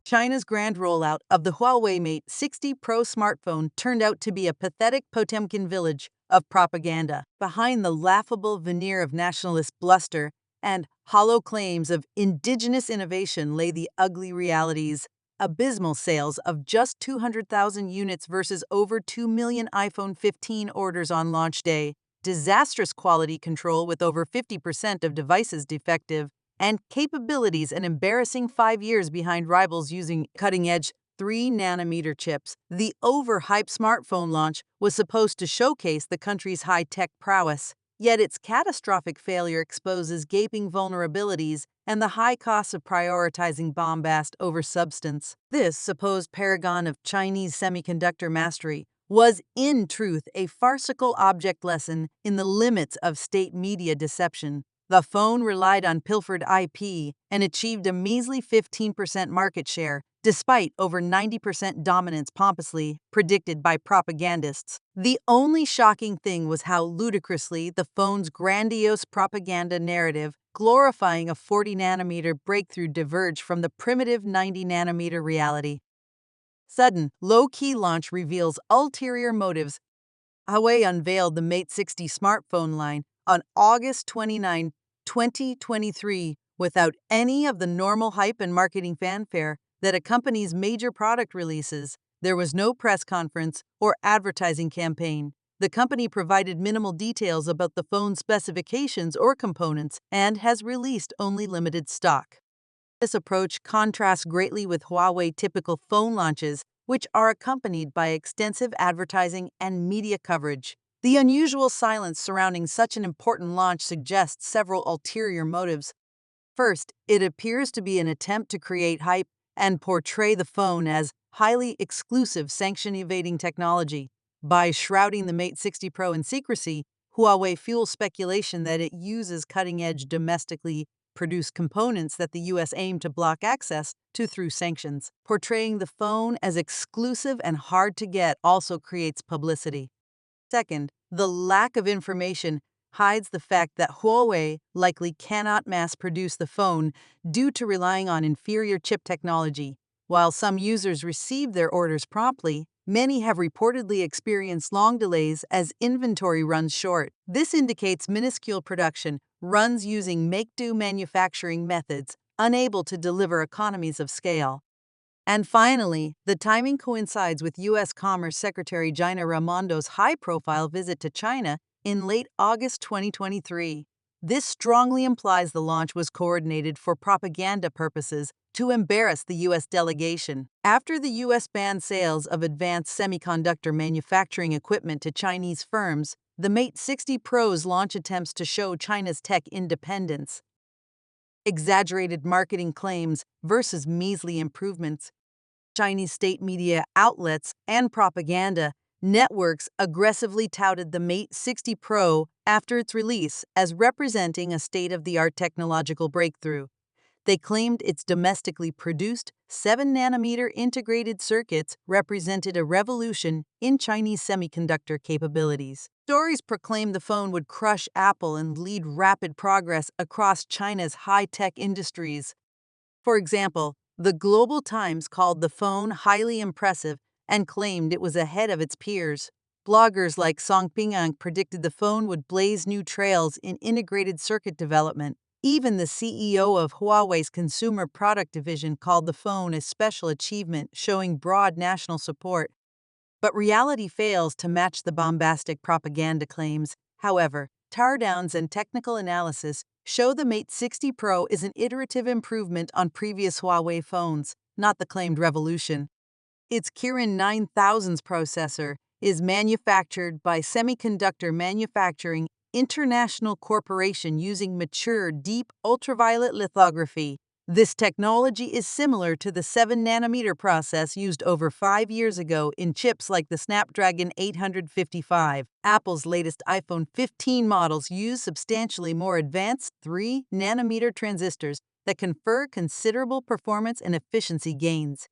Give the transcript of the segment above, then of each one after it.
China's grand rollout of the Huawei Mate 60 Pro smartphone turned out to be a pathetic Potemkin village of propaganda. Behind the laughable veneer of nationalist bluster and hollow claims of indigenous innovation lay the ugly realities: abysmal sales of just 200,000 units versus over 2 million iPhone 15 orders on launch day, disastrous quality control with over 50% of devices defective, and capabilities an embarrassing 5 years behind rivals using cutting-edge 3-nanometer chips. The overhyped smartphone launch was supposed to showcase the country's high-tech prowess, yet its catastrophic failure exposes gaping vulnerabilities and the high costs of prioritizing bombast over substance. This supposed paragon of Chinese semiconductor mastery was in truth a farcical object lesson in the limits of state media deception. The phone relied on pilfered IP and achieved a measly 15% market share, despite over 90% dominance pompously predicted by propagandists. The only shocking thing was how ludicrously the phone's grandiose propaganda narrative glorifying a 40-nanometer breakthrough diverged from the primitive 90-nanometer reality. Sudden, low-key launch reveals ulterior motives. Huawei unveiled the Mate 60 smartphone line on August 29, 2023, without any of the normal hype and marketing fanfare that accompanies major product releases. There was no press conference or advertising campaign. The company provided minimal details about the phone's specifications or components and has released only limited stock. This approach contrasts greatly with Huawei typical phone launches, which are accompanied by extensive advertising and media coverage. The unusual silence surrounding such an important launch suggests several ulterior motives. First, it appears to be an attempt to create hype and portray the phone as highly exclusive, sanction-evading technology. By shrouding the Mate 60 Pro in secrecy, Huawei fuels speculation that it uses cutting-edge domestically produced components that the U.S. aimed to block access to through sanctions. Portraying the phone as exclusive and hard to get also creates publicity. Second, the lack of information hides the fact that Huawei likely cannot mass-produce the phone due to relying on inferior chip technology. While some users received their orders promptly, many have reportedly experienced long delays as inventory runs short. This indicates minuscule production runs using make-do manufacturing methods, unable to deliver economies of scale. And finally, the timing coincides with U.S. Commerce Secretary Gina Raimondo's high-profile visit to China in late August 2023. This strongly implies the launch was coordinated for propaganda purposes to embarrass the U.S. delegation. After the U.S. banned sales of advanced semiconductor manufacturing equipment to Chinese firms, the Mate 60 Pro's launch attempts to show China's tech independence. Exaggerated marketing claims versus measly improvements. Chinese state media outlets and propaganda networks aggressively touted the Mate 60 Pro after its release as representing a state-of-the-art technological breakthrough. They claimed its domestically produced 7-nanometer integrated circuits represented a revolution in Chinese semiconductor capabilities. Stories proclaimed the phone would crush Apple and lead rapid progress across China's high-tech industries. For example, the Global Times called the phone highly impressive and claimed it was ahead of its peers. Bloggers like Song Pingyang predicted the phone would blaze new trails in integrated circuit development. Even the CEO of Huawei's consumer product division called the phone a special achievement, showing broad national support. But reality fails to match the bombastic propaganda claims. However, teardowns and technical analysis show the Mate 60 Pro is an iterative improvement on previous Huawei phones, not the claimed revolution. Its Kirin 9000's processor is manufactured by Semiconductor Manufacturing International Corporation using mature deep ultraviolet lithography. This technology is similar to the 7-nanometer process used over 5 years ago in chips like the Snapdragon 855. Apple's latest iPhone 15 models use substantially more advanced 3-nanometer transistors that confer considerable performance and efficiency gains.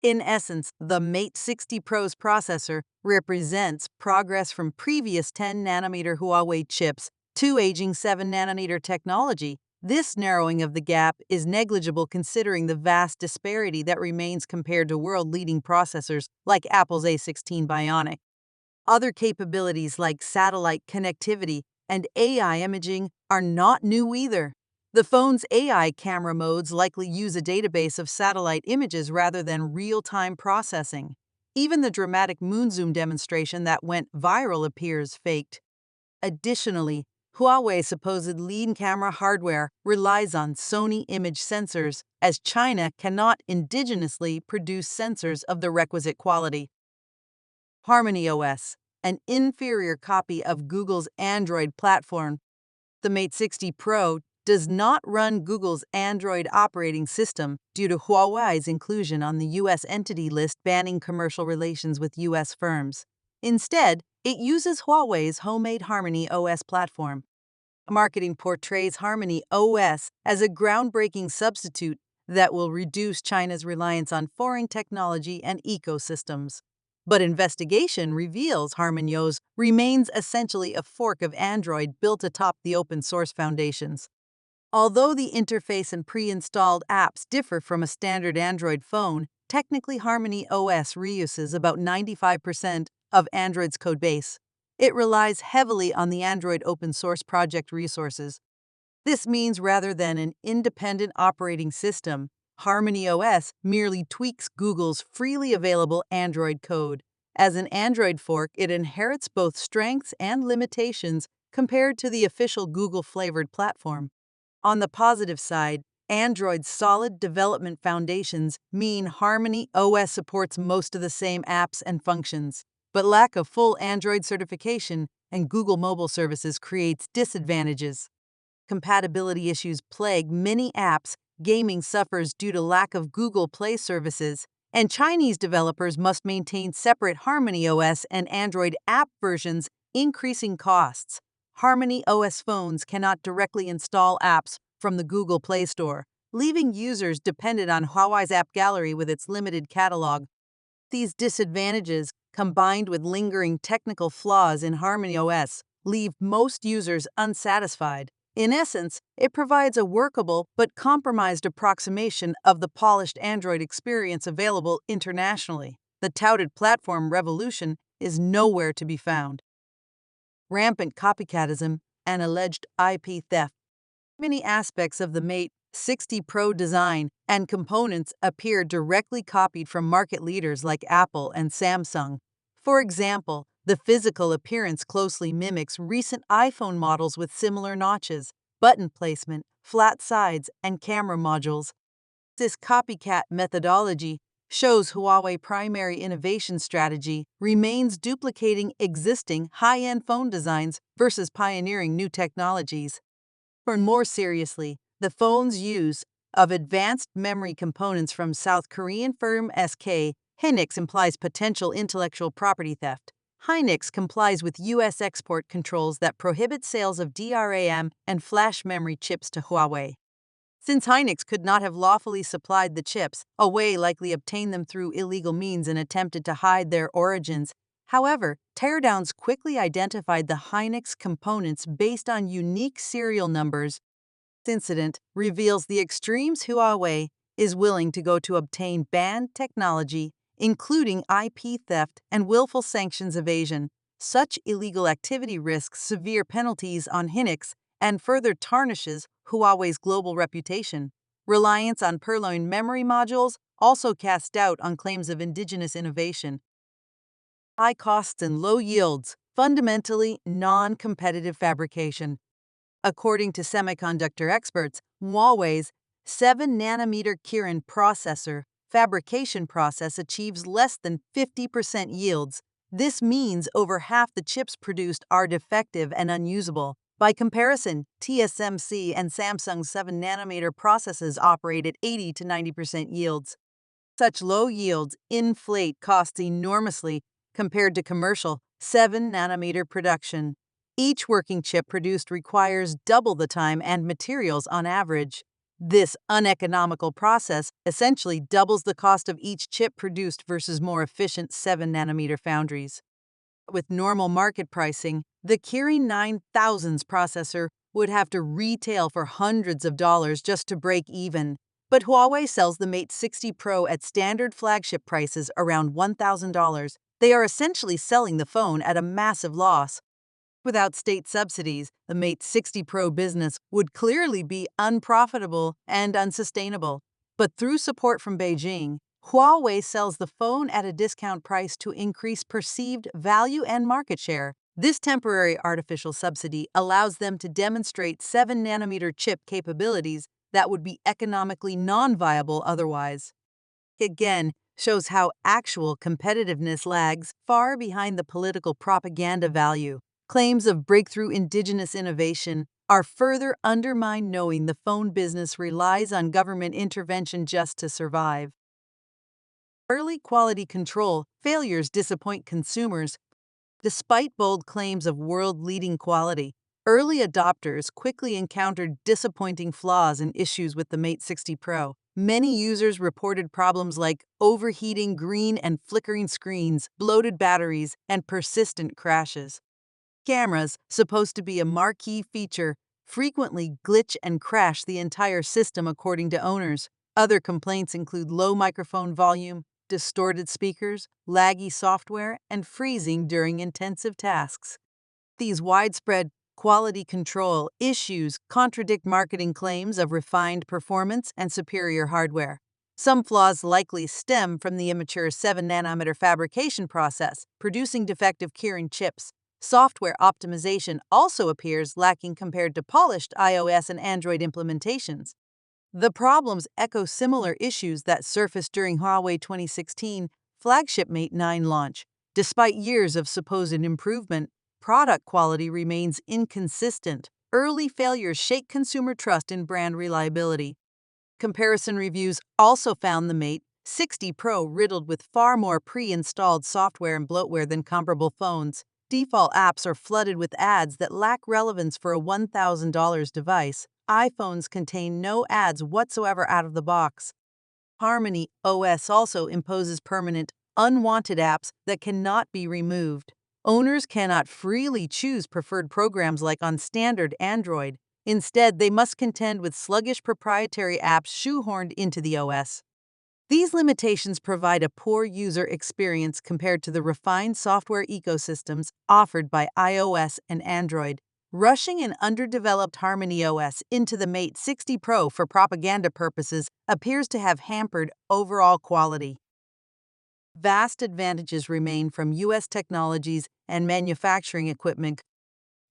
In essence, the Mate 60 Pro's processor represents progress from previous 10-nanometer Huawei chips to aging 7-nanometer technology. This narrowing of the gap is negligible considering the vast disparity that remains compared to world-leading processors like Apple's A16 Bionic. Other capabilities like satellite connectivity and AI imaging are not new either. The phone's AI camera modes likely use a database of satellite images rather than real-time processing. Even the dramatic moon zoom demonstration that went viral appears faked. Additionally, Huawei's supposed lead camera hardware relies on Sony image sensors, as China cannot indigenously produce sensors of the requisite quality. Harmony OS, an inferior copy of Google's Android platform. The Mate 60 Pro does not run Google's Android operating system due to Huawei's inclusion on the U.S. entity list banning commercial relations with U.S. firms. Instead, it uses Huawei's homemade Harmony OS platform. Marketing portrays Harmony OS as a groundbreaking substitute that will reduce China's reliance on foreign technology and ecosystems. But investigation reveals Harmony OS remains essentially a fork of Android built atop the open-source foundations. Although the interface and pre-installed apps differ from a standard Android phone, technically Harmony OS reuses about 95% of Android's codebase. It relies heavily on the Android open-source project resources. This means rather than an independent operating system, Harmony OS merely tweaks Google's freely available Android code. As an Android fork, it inherits both strengths and limitations compared to the official Google-flavored platform. On the positive side, Android's solid development foundations mean Harmony OS supports most of the same apps and functions, but lack of full Android certification and Google mobile services creates disadvantages. Compatibility issues plague many apps, gaming suffers due to lack of Google Play services, and Chinese developers must maintain separate Harmony OS and Android app versions, increasing costs. Harmony OS phones cannot directly install apps from the Google Play Store, leaving users dependent on Huawei's app gallery with its limited catalog. These disadvantages, combined with lingering technical flaws in Harmony OS, leave most users unsatisfied. In essence, it provides a workable but compromised approximation of the polished Android experience available internationally. The touted platform revolution is nowhere to be found. Rampant copycatism and alleged IP theft. Many aspects of the Mate 60 Pro design and components appear directly copied from market leaders like Apple and Samsung. For example, the physical appearance closely mimics recent iPhone models with similar notches, button placement, flat sides, and camera modules. This copycat methodology shows Huawei's primary innovation strategy remains duplicating existing high-end phone designs versus pioneering new technologies. For more seriously, the phone's use of advanced memory components from South Korean firm SK Hynix implies potential intellectual property theft. Hynix complies with U.S. export controls that prohibit sales of DRAM and flash memory chips to Huawei. Since Hynix could not have lawfully supplied the chips, Huawei likely obtained them through illegal means and attempted to hide their origins. However, teardowns quickly identified the Hynix components based on unique serial numbers. This incident reveals the extremes Huawei is willing to go to obtain banned technology, including IP theft and willful sanctions evasion. Such illegal activity risks severe penalties on Hynix and further tarnishes Huawei's global reputation. Reliance on purloined memory modules also casts doubt on claims of indigenous innovation. High costs and low yields, fundamentally non-competitive fabrication. According to semiconductor experts, Huawei's 7-nanometer Kirin processor fabrication process achieves less than 50% yields. This means over half the chips produced are defective and unusable. By comparison, TSMC and Samsung's 7-nanometer processes operate at 80 to 90% yields. Such low yields inflate costs enormously compared to commercial 7-nanometer production. Each working chip produced requires double the time and materials on average. This uneconomical process essentially doubles the cost of each chip produced versus more efficient 7-nanometer foundries. With normal market pricing, the Kirin 9000's processor would have to retail for hundreds of dollars just to break even. But Huawei sells the Mate 60 Pro at standard flagship prices around $1,000. They are essentially selling the phone at a massive loss. Without state subsidies, the Mate 60 Pro business would clearly be unprofitable and unsustainable. But through support from Beijing, Huawei sells the phone at a discount price to increase perceived value and market share. This temporary artificial subsidy allows them to demonstrate 7-nanometer chip capabilities that would be economically non-viable otherwise. Again, shows how actual competitiveness lags far behind the political propaganda value. Claims of breakthrough indigenous innovation are further undermined knowing the phone business relies on government intervention just to survive. Early quality control failures disappoint consumers. Despite bold claims of world-leading quality, early adopters quickly encountered disappointing flaws and issues with the Mate 60 Pro. Many users reported problems like overheating green and flickering screens, bloated batteries, and persistent crashes. Cameras, supposed to be a marquee feature, frequently glitch and crash the entire system according to owners. Other complaints include low microphone volume, distorted speakers, laggy software, and freezing during intensive tasks. These widespread quality control issues contradict marketing claims of refined performance and superior hardware. Some flaws likely stem from the immature 7-nanometer fabrication process, producing defective Kirin chips. Software optimization also appears lacking compared to polished iOS and Android implementations. The problems echo similar issues that surfaced during Huawei 2016 flagship Mate 9 launch. Despite years of supposed improvement, product quality remains inconsistent. Early failures shake consumer trust in brand reliability. Comparison reviews also found the Mate 60 Pro riddled with far more pre-installed software and bloatware than comparable phones. Default apps are flooded with ads that lack relevance for a $1,000 device. iPhones contain no ads whatsoever out of the box. Harmony OS also imposes permanent, unwanted apps that cannot be removed. Owners cannot freely choose preferred programs like on standard Android. Instead, they must contend with sluggish proprietary apps shoehorned into the OS. These limitations provide a poor user experience compared to the refined software ecosystems offered by iOS and Android. Rushing an underdeveloped Harmony OS into the Mate 60 Pro for propaganda purposes appears to have hampered overall quality. Vast advantages remain from U.S. technologies and manufacturing equipment.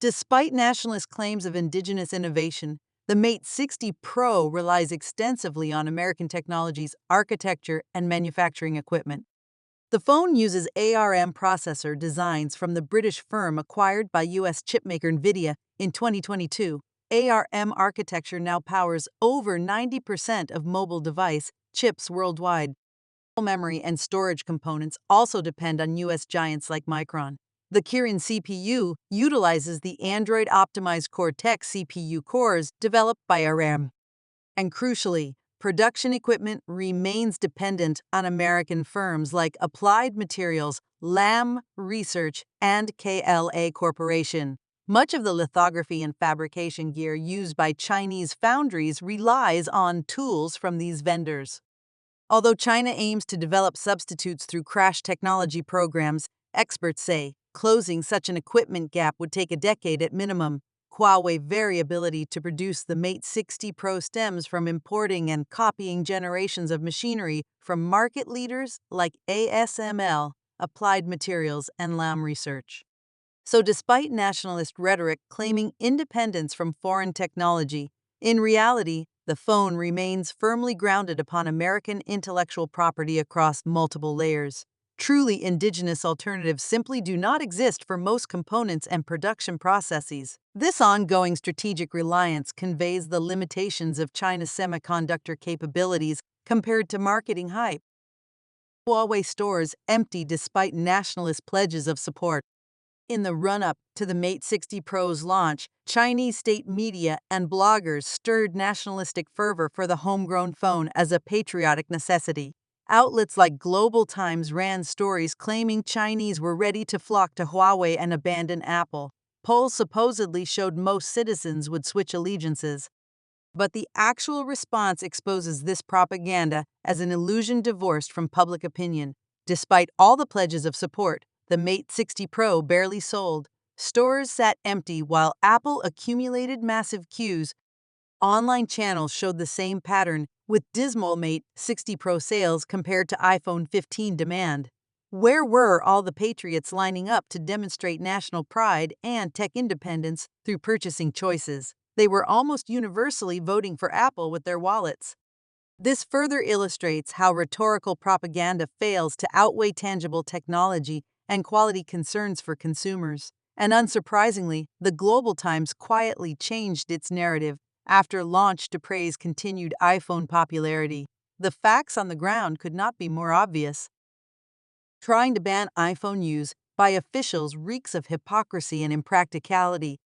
Despite nationalist claims of indigenous innovation, the Mate 60 Pro relies extensively on American technologies, architecture, and manufacturing equipment. The phone uses ARM processor designs from the British firm acquired by U.S. chipmaker NVIDIA in 2022. ARM architecture now powers over 90% of mobile device chips worldwide. Memory and storage components also depend on U.S. giants like Micron. The Kirin CPU utilizes the Android-optimized Cortex CPU cores developed by ARM. And crucially, production equipment remains dependent on American firms like Applied Materials, Lam Research, and KLA Corporation. Much of the lithography and fabrication gear used by Chinese foundries relies on tools from these vendors. Although China aims to develop substitutes through crash technology programs, experts say closing such an equipment gap would take a decade at minimum. Huawei variability to produce the Mate 60 Pro stems from importing and copying generations of machinery from market leaders like ASML, Applied Materials, and Lam Research. So despite nationalist rhetoric claiming independence from foreign technology, in reality, The phone remains firmly grounded upon American intellectual property across multiple layers. Truly indigenous alternatives simply do not exist for most components and production processes. This ongoing strategic reliance conveys the limitations of China's semiconductor capabilities compared to marketing hype. Huawei stores empty despite nationalist pledges of support. In the run-up to the Mate 60 Pro's launch, Chinese state media and bloggers stirred nationalistic fervor for the homegrown phone as a patriotic necessity. Outlets like Global Times ran stories claiming Chinese were ready to flock to Huawei and abandon Apple. Polls supposedly showed most citizens would switch allegiances. But the actual response exposes this propaganda as an illusion divorced from public opinion. Despite all the pledges of support, the Mate 60 Pro barely sold. Stores sat empty while Apple accumulated massive queues. Online channels showed the same pattern, with dismal Mate 60 Pro sales compared to iPhone 15 demand. Where were all the patriots lining up to demonstrate national pride and tech independence through purchasing choices? They were almost universally voting for Apple with their wallets. This further illustrates how rhetorical propaganda fails to outweigh tangible technology and quality concerns for consumers. And unsurprisingly, the Global Times quietly changed its narrative after launch to praise continued iPhone popularity. The facts on the ground could not be more obvious. Trying to ban iPhone use by officials reeks of hypocrisy and impracticality.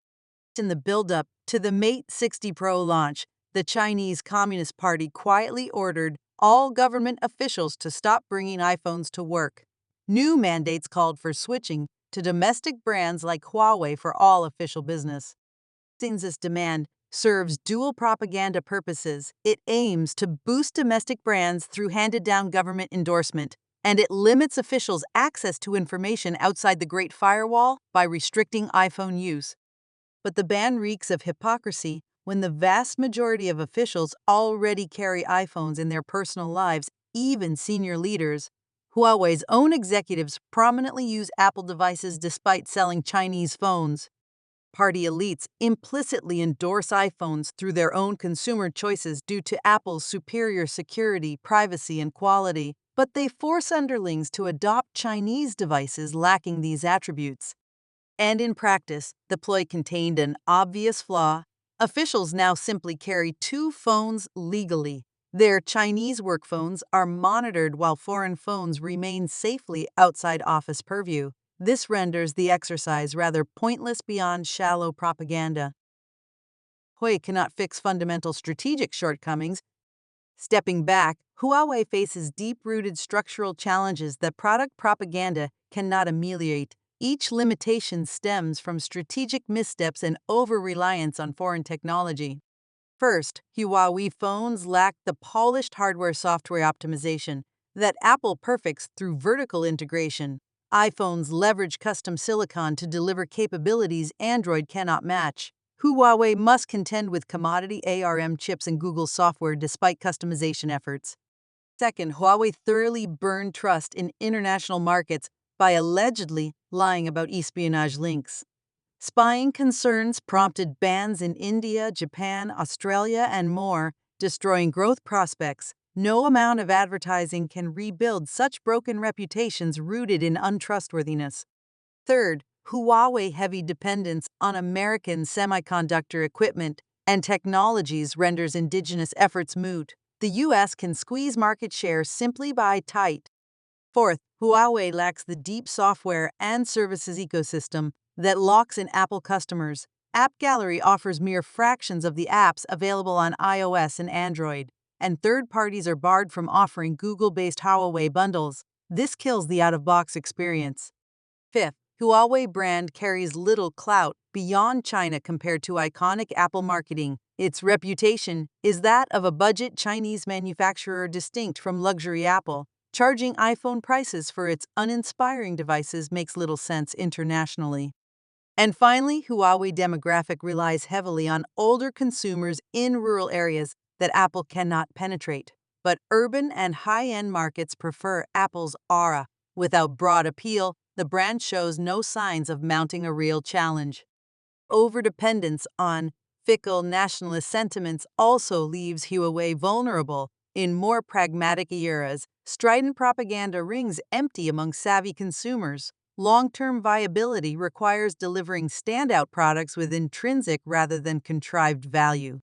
In the build-up to the Mate 60 Pro launch, the Chinese Communist Party quietly ordered all government officials to stop bringing iPhones to work. New mandates called for switching to domestic brands like Huawei for all official business. This demand serves dual propaganda purposes. It aims to boost domestic brands through handed-down government endorsement, and it limits officials' access to information outside the Great Firewall by restricting iPhone use. But the ban reeks of hypocrisy when the vast majority of officials already carry iPhones in their personal lives, even senior leaders. Huawei's own executives prominently use Apple devices despite selling Chinese phones. Party elites implicitly endorse iPhones through their own consumer choices due to Apple's superior security, privacy, and quality, but they force underlings to adopt Chinese devices lacking these attributes. And in practice, the ploy contained an obvious flaw. Officials now simply carry two phones legally. Their Chinese work phones are monitored while foreign phones remain safely outside office purview. This renders the exercise rather pointless beyond shallow propaganda. Huawei cannot fix fundamental strategic shortcomings. Stepping back, Huawei faces deep-rooted structural challenges that product propaganda cannot ameliorate. Each limitation stems from strategic missteps and over-reliance on foreign technology. First, Huawei phones lack the polished hardware-software optimization that Apple perfects through vertical integration. iPhones leverage custom silicon to deliver capabilities Android cannot match. Huawei must contend with commodity ARM chips and Google software despite customization efforts. Second, Huawei thoroughly burned trust in international markets by allegedly lying about espionage links. Spying concerns prompted bans in India, Japan, Australia, and more, destroying growth prospects. No amount of advertising can rebuild such broken reputations rooted in untrustworthiness. Third, Huawei's heavy dependence on American semiconductor equipment and technologies renders indigenous efforts moot. The U.S. can squeeze market share simply by tight. Fourth, Huawei lacks the deep software and services ecosystem that locks in Apple customers. App Gallery offers mere fractions of the apps available on iOS and Android, and third parties are barred from offering Google-based Huawei bundles. This kills the out-of-box experience. Fifth, Huawei brand carries little clout beyond China compared to iconic Apple marketing. Its reputation is that of a budget Chinese manufacturer distinct from luxury Apple. Charging iPhone prices for its uninspiring devices makes little sense internationally. And finally, Huawei demographic relies heavily on older consumers in rural areas that Apple cannot penetrate. But urban and high-end markets prefer Apple's aura. Without broad appeal, the brand shows no signs of mounting a real challenge. Overdependence on Fickle nationalist sentiments also leaves Huawei vulnerable. In more pragmatic eras, strident propaganda rings empty among savvy consumers. Long-term viability requires delivering standout products with intrinsic rather than contrived value.